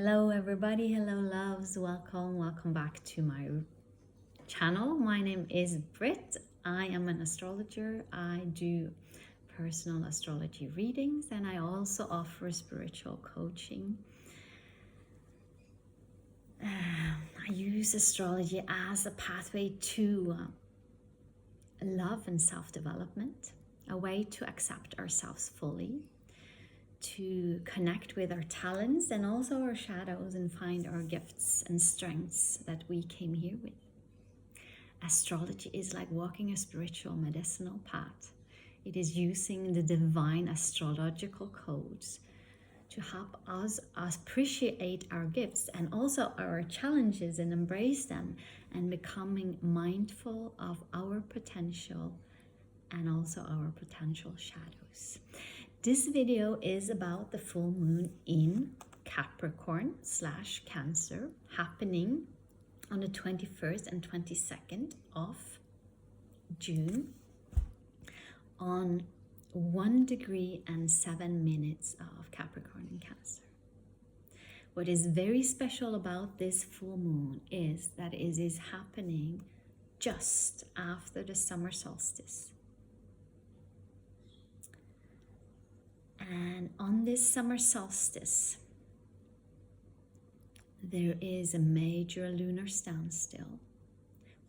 Hello everybody, hello loves, welcome back to my channel. My name is Britt. I am an astrologer. I do personal astrology readings and I also offer spiritual coaching. I use astrology as a pathway to love and self-development, a way to accept ourselves fully, to connect with our talents and also our shadows and find our gifts and strengths that we came here with. Astrology is like walking a spiritual medicinal path. It is using the divine astrological codes to help us appreciate our gifts and also our challenges and embrace them, and becoming mindful of our potential and also our potential shadows. This video is about the full moon in Capricorn / Cancer happening on the 21st and 22nd of June on 1 degree and 7 minutes of Capricorn and Cancer. What is very special about this full moon is that it is happening just after the summer solstice. And on this summer solstice, there is a major lunar standstill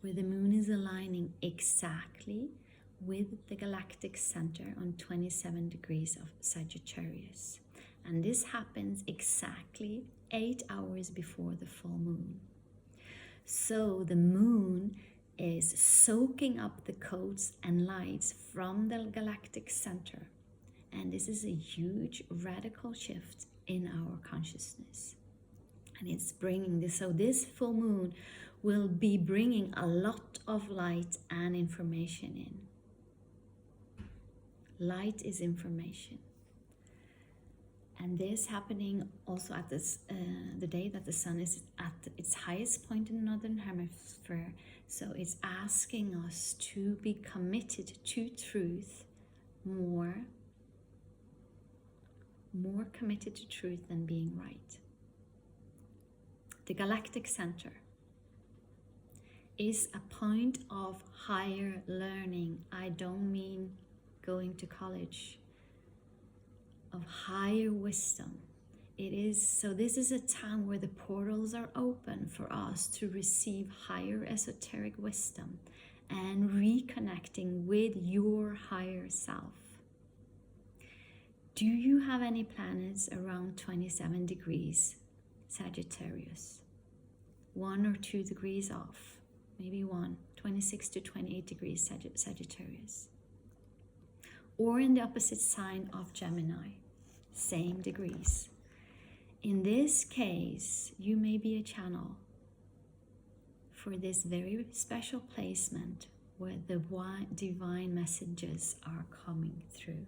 where the moon is aligning exactly with the galactic center on 27 degrees of Sagittarius. And this happens exactly 8 hours before the full moon. So the moon is soaking up the codes and lights from the galactic center. And this is a huge radical shift in our consciousness. And it's bringing this, so this full moon will be bringing a lot of light and information in. Light is information. And this happening also at this, the day that the sun is at its highest point in the northern hemisphere. So it's asking us to be committed to truth, more committed to truth than being right. The galactic center is a point of higher learning. I don't mean going to college, of higher wisdom. It is, so this is a time where the portals are open for us to receive higher esoteric wisdom and reconnecting with your higher self. Do you have any planets around 27 degrees Sagittarius? 1 or 2 degrees off, maybe 26 to 28 degrees Sagittarius. Or in the opposite sign of Gemini, same degrees. In this case, you may be a channel for this very special placement where the divine messages are coming through.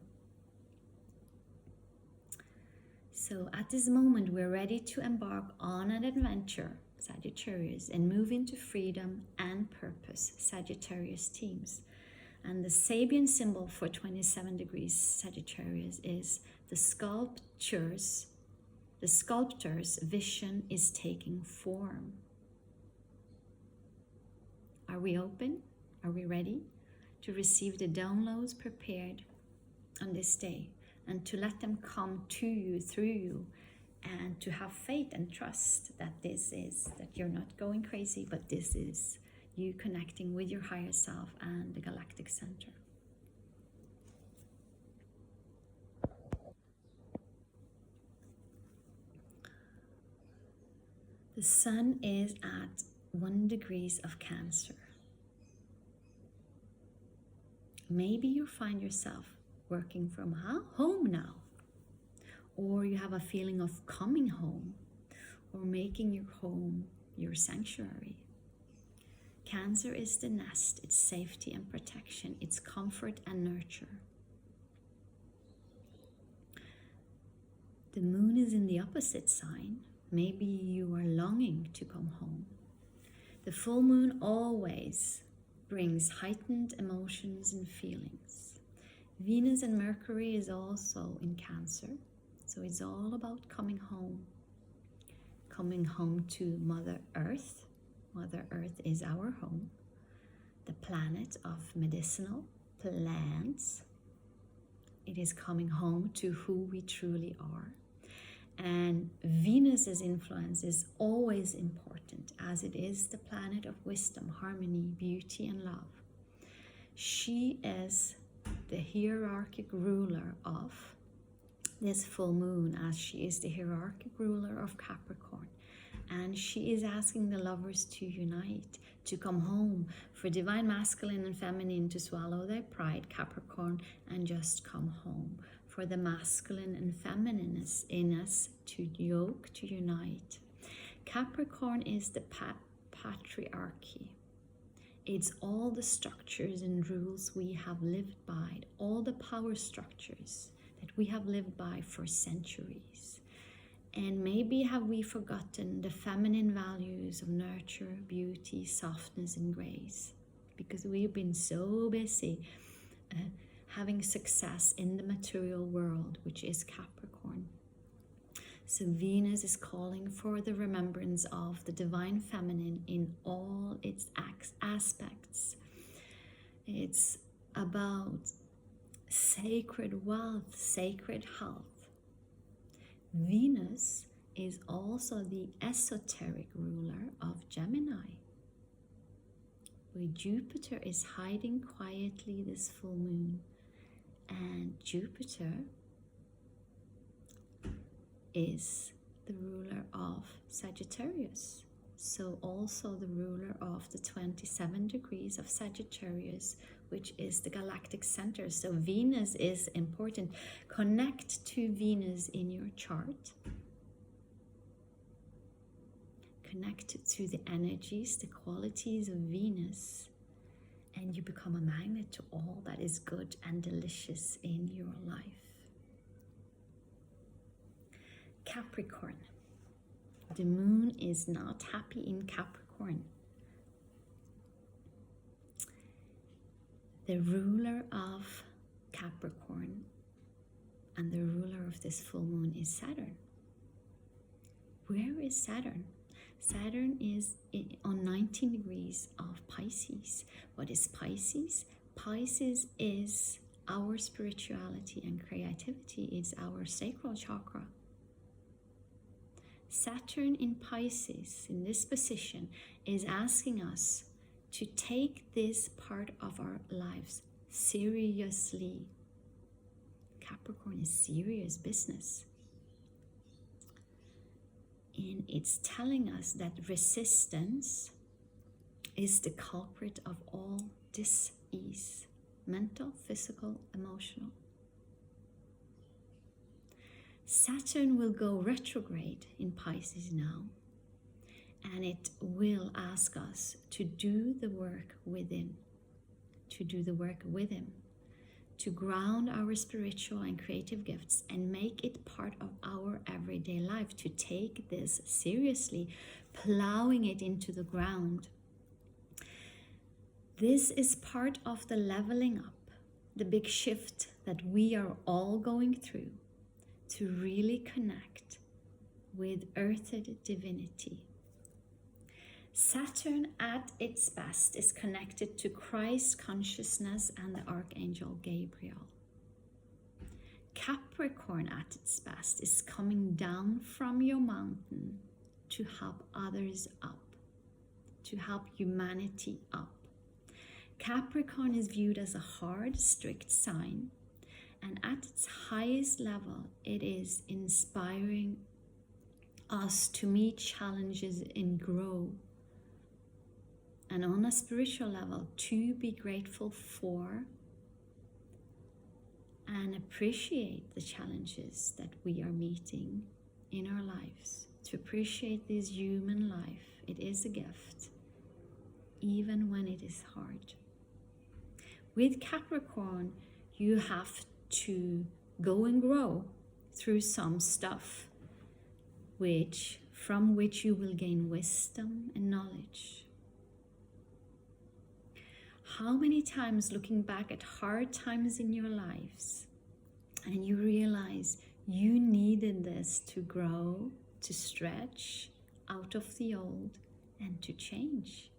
So at this moment, we're ready to embark on an adventure, Sagittarius, and move into freedom and purpose, Sagittarius teams. And the Sabian symbol for 27 degrees Sagittarius is the sculptor's vision is taking form. Are we open? Are we ready to receive the downloads prepared on this day? And to let them come to you, through you, and to have faith and trust that that you're not going crazy, but this is you connecting with your higher self and the galactic center. The sun is at 1 degrees of Cancer. Maybe you find yourself working from home now, or you have a feeling of coming home or making your home your sanctuary. Cancer is the nest, it's safety and protection, it's comfort and nurture. The moon is in the opposite sign. Maybe you are longing to come home. The full moon always brings heightened emotions and feelings. Venus and Mercury is also in Cancer, so it's all about coming home. coming home to Mother Earth. Mother Earth is our home, the planet of medicinal plants. It is coming home to who we truly are. And Venus's influence is always important, as it is the planet of wisdom, harmony, beauty, and love. She is the hierarchic ruler of this full moon, as she is the hierarchic ruler of Capricorn. And she is asking the lovers to unite, to come home, for divine masculine and feminine to swallow their pride, Capricorn, and just come home. For the masculine and feminine in us to yoke, to unite. Capricorn is the patriarchy. It's all the structures and rules we have lived by, all the power structures that we have lived by for centuries. And maybe have we forgotten the feminine values of nurture, beauty, softness, and grace, because we've been so busy having success in the material world, which is Capricorn. So Venus is calling for the remembrance of the divine feminine in all its aspects. It's about sacred wealth, sacred health. Venus is also the esoteric ruler of Gemini, where Jupiter is hiding quietly this full moon. And Jupiter is the ruler of Sagittarius. So also the ruler of the 27 degrees of Sagittarius, which is the galactic center. So Venus is important. Connect to Venus in your chart. Connect to the energies, the qualities of Venus. And you become a magnet to all that is good and delicious in your life. Capricorn. The moon is not happy in Capricorn. The ruler of Capricorn and the ruler of this full moon is Saturn. Where is Saturn? Saturn is on 19 degrees of Pisces. What is Pisces? Pisces is our spirituality and creativity. It's our sacral chakra. Saturn in Pisces, in this position, is asking us to take this part of our lives seriously. Capricorn is serious business. And it's telling us that resistance is the culprit of all dis-ease, mental, physical, emotional. Saturn will go retrograde in Pisces now, and it will ask us to do the work within, to do the work with him, to ground our spiritual and creative gifts and make it part of our everyday life, to take this seriously, plowing it into the ground. This is part of the leveling up, the big shift that we are all going through to really connect with earthed divinity. Saturn at its best is connected to Christ consciousness and the Archangel Gabriel. Capricorn at its best is coming down from your mountain to help others up, to help humanity up. Capricorn is viewed as a hard, strict sign, and at its highest level, it is inspiring us to meet challenges and grow. And on a spiritual level, to be grateful for and appreciate the challenges that we are meeting in our lives. To appreciate this human life. It is a gift, even when it is hard. With Capricorn, you have to go and grow through some stuff from which you will gain wisdom and knowledge. How many times looking back at hard times in your lives and you realize you needed this to grow, to stretch, out of the old and to change.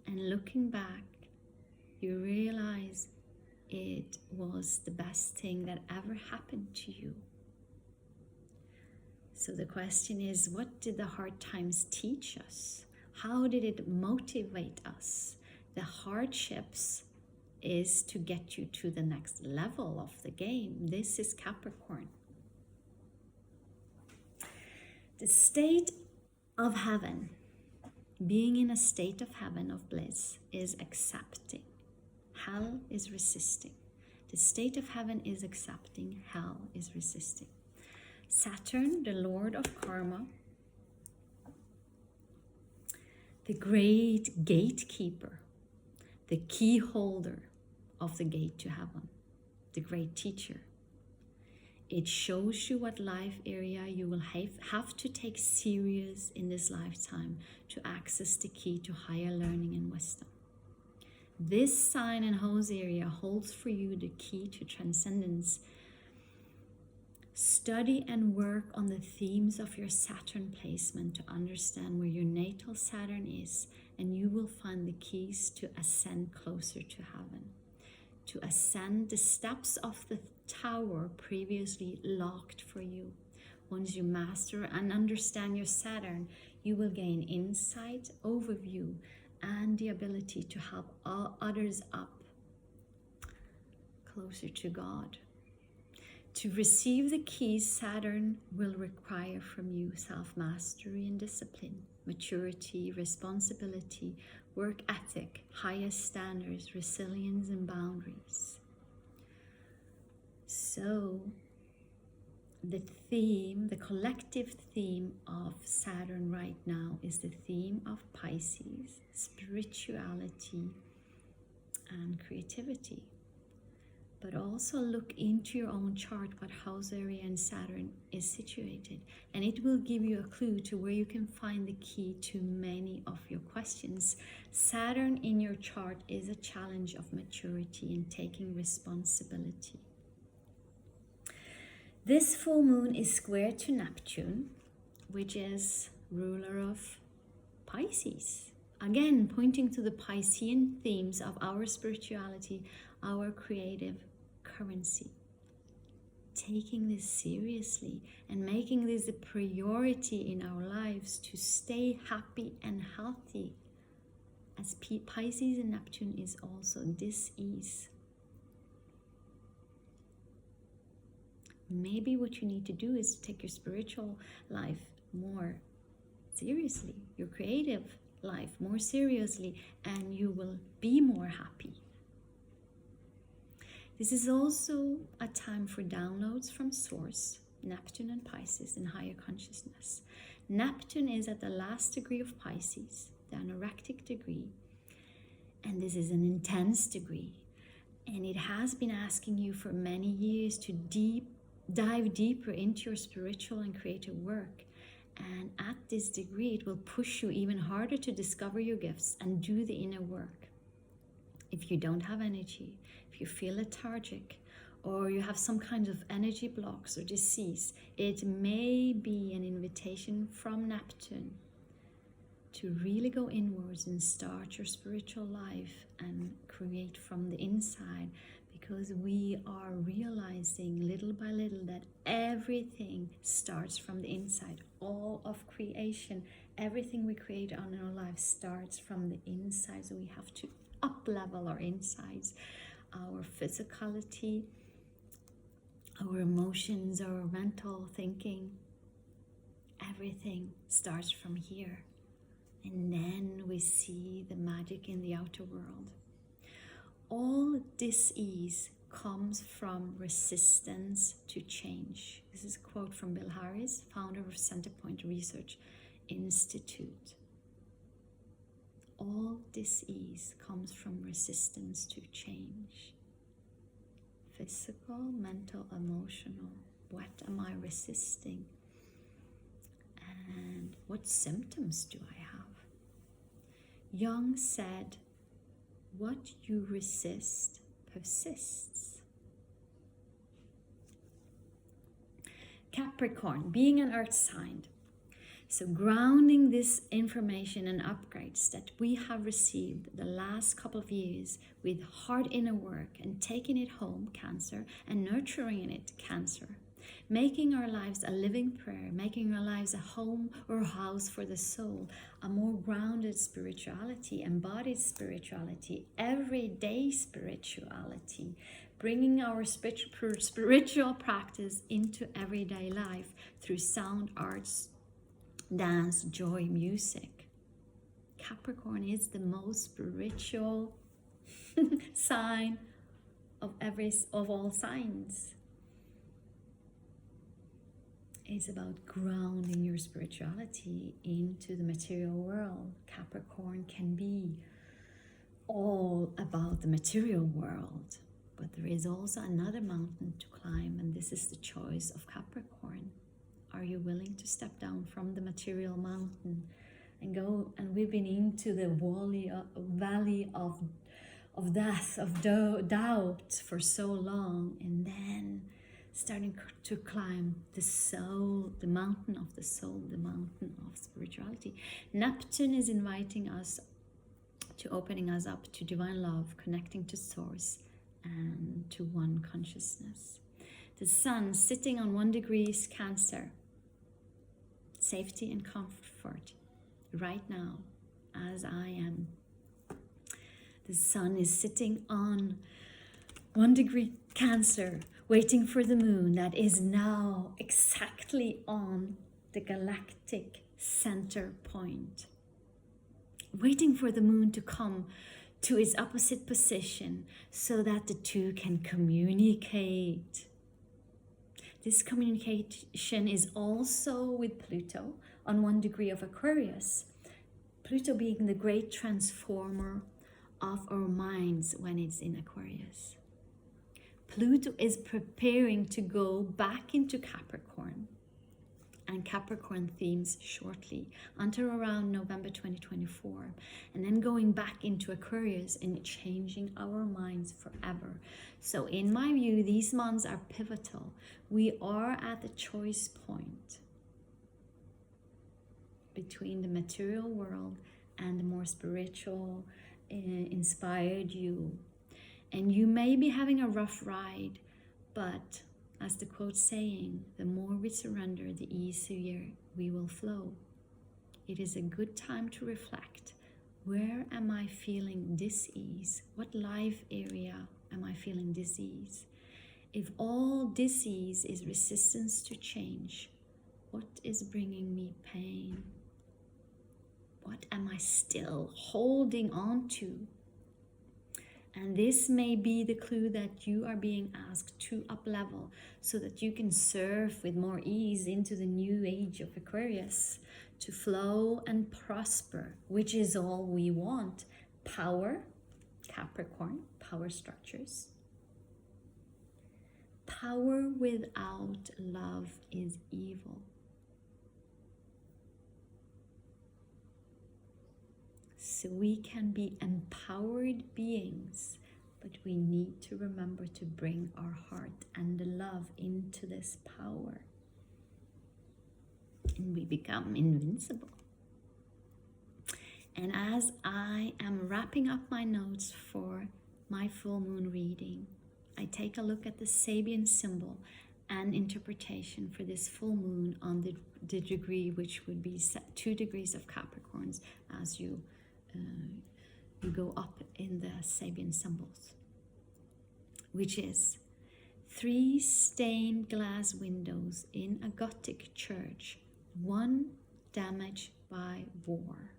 And looking back, you realize it was the best thing that ever happened to you. So the question is, what did the hard times teach us? How did it motivate us? The hardships is to get you to the next level of the game. This is Capricorn. The state of heaven, being in a state of heaven of bliss, is accepting. Hell is resisting. The state of heaven is accepting. Hell is resisting. Saturn, the Lord of Karma, the great gatekeeper, the key holder of the gate to heaven, the great teacher. It shows you what life area you will have to take serious in this lifetime to access the key to higher learning and wisdom. This sign and house area holds for you the key to transcendence. Study and work on the themes of your Saturn placement to understand where your natal Saturn is, and you will find the keys to ascend closer to heaven. To ascend the steps of the tower previously locked for you. Once you master and understand your Saturn, you will gain insight, overview, and the ability to help all others up closer to God. To receive the keys, Saturn will require from you self-mastery and discipline, maturity, responsibility, work ethic, highest standards, resilience, and boundaries. So, the theme, the collective theme of Saturn right now is the theme of Pisces, spirituality, and creativity. But also look into your own chart what house area and Saturn is situated, and it will give you a clue to where you can find the key to many of your questions. Saturn in your chart is a challenge of maturity and taking responsibility. This full moon is square to Neptune, which is ruler of Pisces. Again, pointing to the Piscean themes of our spirituality, our creative currency. Taking this seriously and making this a priority in our lives to stay happy and healthy. As Pisces and Neptune is also dis-ease. Maybe what you need to do is take your spiritual life more seriously, your creative life more seriously, and you will be more happy. This is also a time for downloads from Source, Neptune and Pisces in higher consciousness. Neptune is at the last degree of Pisces, the anorectic degree, and this is an intense degree. And it has been asking you for many years to dive deeper into your spiritual and creative work. And at this degree, it will push you even harder to discover your gifts and do the inner work. If you don't have energy, if you feel lethargic, or you have some kind of energy blocks or disease, it may be an invitation from Neptune to really go inwards and start your spiritual life and create from the inside, because we are realizing little by little that everything starts from the inside. All of creation, everything we create on our lives starts from the inside. So we have to up-level our insides, our physicality, our emotions, our mental thinking. Everything starts from here. And then we see the magic in the outer world. All dis-ease comes from resistance to change. This is a quote from Bill Harris, founder of Centerpoint Research Institute. All dis-ease comes from resistance to change. Physical, mental, emotional. What am I resisting? And what symptoms do I have? Jung said, what you resist persists. Capricorn, being an earth sign. So grounding this information and upgrades that we have received the last couple of years with hard inner work and taking it home, Cancer, and nurturing it, Cancer. Making our lives a living prayer, making our lives a home or a house for the soul, a more grounded spirituality, embodied spirituality, everyday spirituality, bringing our spiritual practice into everyday life through sound, arts, dance, joy, music. Capricorn is the most spiritual sign of all signs. It's about grounding your spirituality into the material world. Capricorn can be all about the material world, but there is also another mountain to climb, and this is the choice of Capricorn. Are you willing to step down from the material mountain and go? And we've been into the valley of death, of doubt for so long, and then starting to climb the soul, the mountain of the soul, the mountain of spirituality. Neptune is inviting us to opening us up to divine love, connecting to source and to one consciousness. The sun sitting on 1 degree Cancer, safety and comfort right now as I am. The sun is sitting on 1 degree Cancer, waiting for the moon that is now exactly on the galactic center point. Waiting for the moon to come to its opposite position so that the two can communicate. This communication is also with Pluto on 1 degree of Aquarius. Pluto being the great transformer of our minds when it's in Aquarius. Pluto is preparing to go back into Capricorn and Capricorn themes shortly until around November 2024, and then going back into Aquarius and changing our minds forever. So in my view, these months are pivotal. We are at the choice point between the material world and the more spiritual, inspired you. And you may be having a rough ride, but as the quote saying, the more we surrender, the easier we will flow. It is a good time to reflect. Where am I feeling dis-ease? What life area am I feeling dis-ease? If all dis-ease is resistance to change, what is bringing me pain? What am I still holding on to? And this may be the clue that you are being asked to up-level so that you can surf with more ease into the new age of Aquarius, to flow and prosper, which is all we want. Power, Capricorn, power structures. Power without love is evil. So we can be empowered beings, but we need to remember to bring our heart and the love into this power. And we become invincible. And as I am wrapping up my notes for my full moon reading, I take a look at the Sabian symbol and interpretation for this full moon on the degree, which would be 2 degrees of Capricorns as you go up in the Sabian symbols, which is 3 stained glass windows in a Gothic church, 1 damaged by war.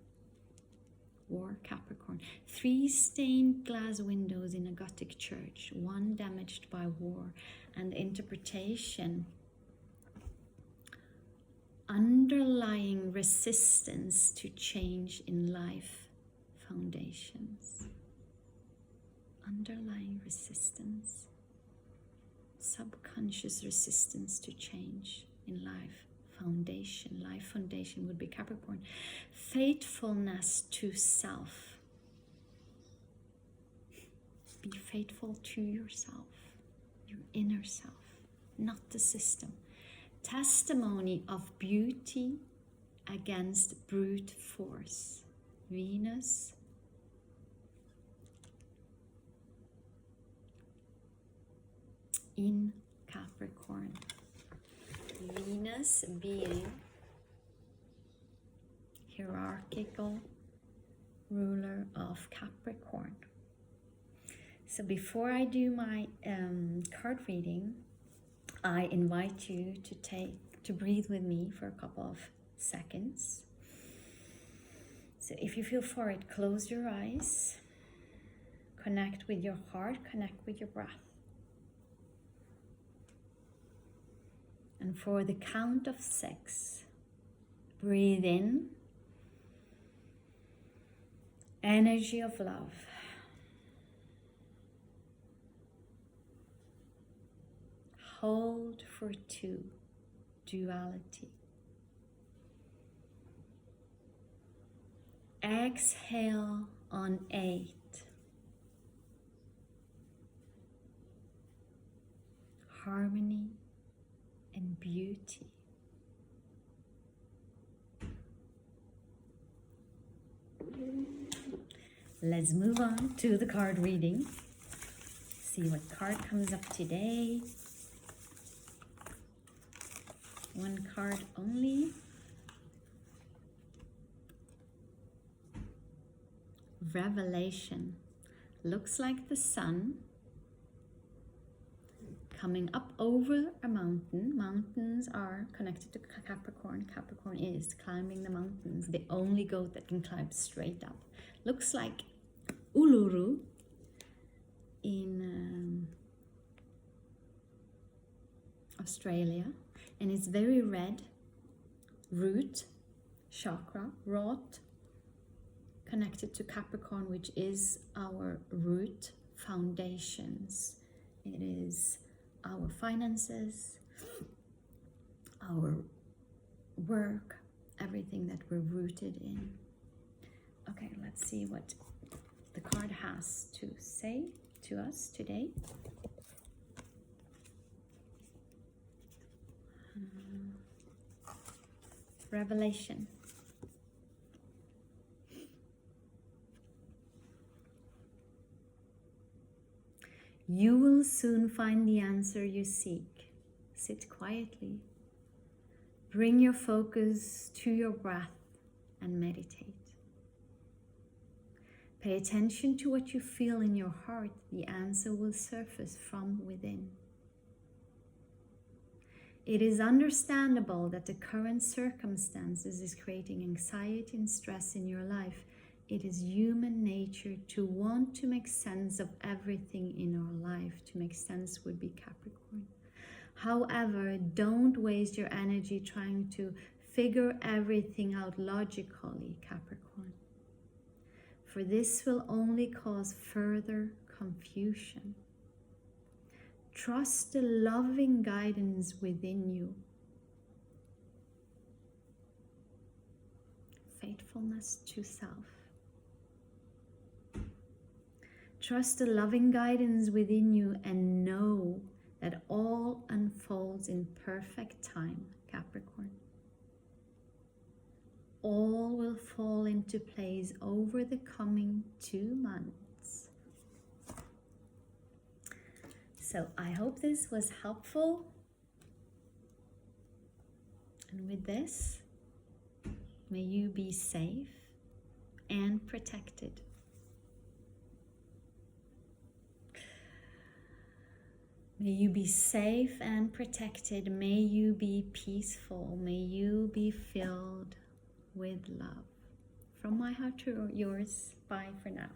War, Capricorn. 3 stained glass windows in a Gothic church, 1 damaged by war. And interpretation, underlying resistance to change in life foundations. Underlying resistance, subconscious resistance to change in life. Foundation, life foundation would be Capricorn. Faithfulness to self. Be faithful to yourself, your inner self, not the system. Testimony of beauty against brute force. Venus in Capricorn. Venus being hierarchical ruler of Capricorn. So before I do my card reading, I invite you to breathe with me for a couple of seconds. So if you feel for it, close your eyes, connect with your heart, connect with your breath. And for the count of 6, breathe in energy of love. Hold for 2, duality. Exhale on 8, harmony and beauty. Let's move on to the card reading. See what card comes up today. One card only. Revelation. Looks like the sun coming up over a mountain. Mountains are connected to Capricorn. Capricorn is climbing the mountains. The only goat that can climb straight up. Looks like Uluru in Australia. And it's very red. Root, chakra, rot, connected to Capricorn, which is our root foundations. It is our finances, our work, everything that we're rooted in. Okay, let's see what the card has to say to us today. Revelation. You will soon find the answer you seek. Sit quietly. Bring your focus to your breath and meditate. Pay attention to what you feel in your heart. The answer will surface from within. It is understandable that the current circumstances is creating anxiety and stress in your life. It is human nature to want to make sense of everything in our life. To make sense would be Capricorn. However, don't waste your energy trying to figure everything out logically, Capricorn. For this will only cause further confusion. Trust the loving guidance within you. Faithfulness to self. Trust the loving guidance within you and know that all unfolds in perfect time, Capricorn. All will fall into place over the coming 2 months. So I hope this was helpful. And with this, may you be safe and protected. May you be safe and protected. May you be peaceful. May you be filled with love. From my heart to yours, bye for now.